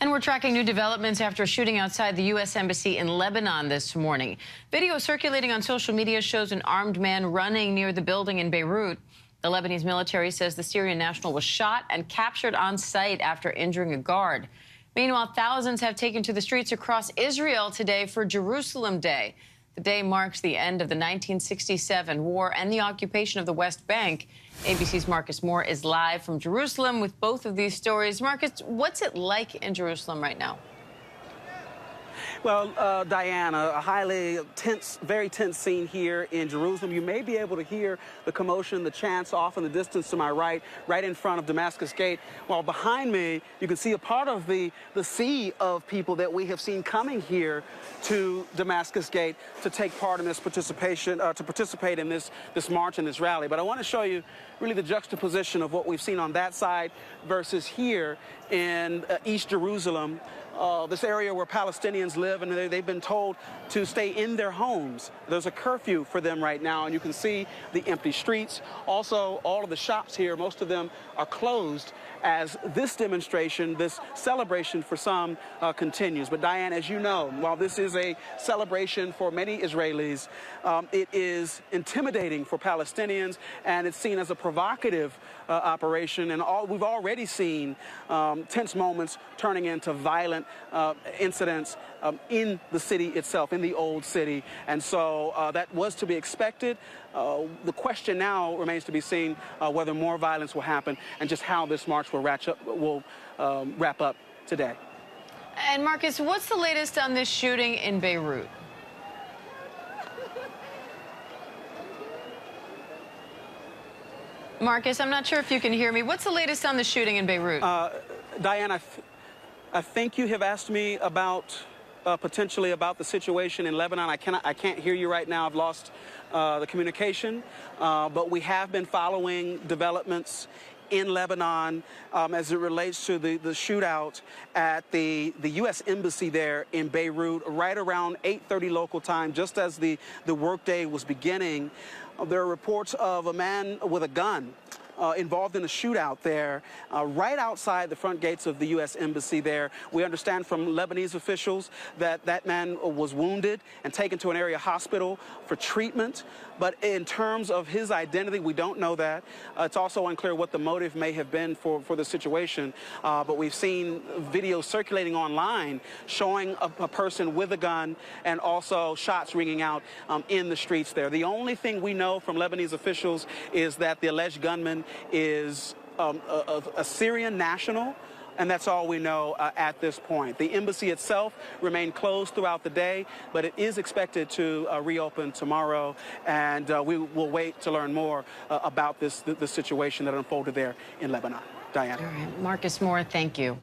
And we're tracking new developments after a shooting outside the U.S. Embassy in Lebanon this morning. Video circulating on social media shows an armed man running near the building in Beirut. The Lebanese military says the Syrian national was shot and captured on site after injuring a guard. Meanwhile, thousands have taken to the streets across Israel today for Jerusalem Day. The day marks the end of the 1967 war and the occupation of the West Bank. ABC's Marcus Moore is live from Jerusalem with both of these stories. Marcus, what's it like in Jerusalem right now? Well, Diana, a highly tense, very tense scene here in Jerusalem. You may be able to hear the commotion, the chants off in the distance to my right in front of Damascus Gate. While behind me, you can see a part of the sea of people that we have seen coming here to Damascus Gate to take part in this participation, to participate in this march and this rally. But I want to show you really the juxtaposition of what we've seen on that side versus here in East Jerusalem. This area where Palestinians live, and they've been told to stay in their homes. There's a curfew for them right now, and you can see the empty streets. Also, all of the shops here, most of them are closed as this demonstration, this celebration for some, continues. But Diane, as you know, while this is a celebration for many Israelis, it is intimidating for Palestinians, and it's seen as a provocative operation. And we've already seen tense moments turning into violent incidents in the city itself, in the old city. And so that was to be expected. The question now remains to be seen whether more violence will happen and just how this march will wrap up today. And Marcus, what's the latest on this shooting in Beirut? Marcus, I'm not sure if you can hear me. What's the latest on the shooting in Beirut? Diane, I think you have asked me about potentially about the situation in Lebanon. I can't hear you right now. I've lost the communication, but we have been following developments in Lebanon as it relates to the shootout at the U.S. Embassy there in Beirut right around 8:30 local time, just as the workday was beginning. There are reports of a man with a gun involved in a shootout there right outside the front gates of the U.S. Embassy there. We understand from Lebanese officials that that man was wounded and taken to an area hospital for treatment. But in terms of his identity, we don't know that. It's also unclear what the motive may have been for the situation. But we've seen videos circulating online showing a person with a gun and also shots ringing out in the streets there. The only thing we know from Lebanese officials is that the alleged gunman is a Syrian national, and that's all we know at this point. The embassy itself remained closed throughout the day, but it is expected to reopen tomorrow, and we will wait to learn more about the situation that unfolded there in Lebanon. Diana. All right. Marcus Moore, thank you.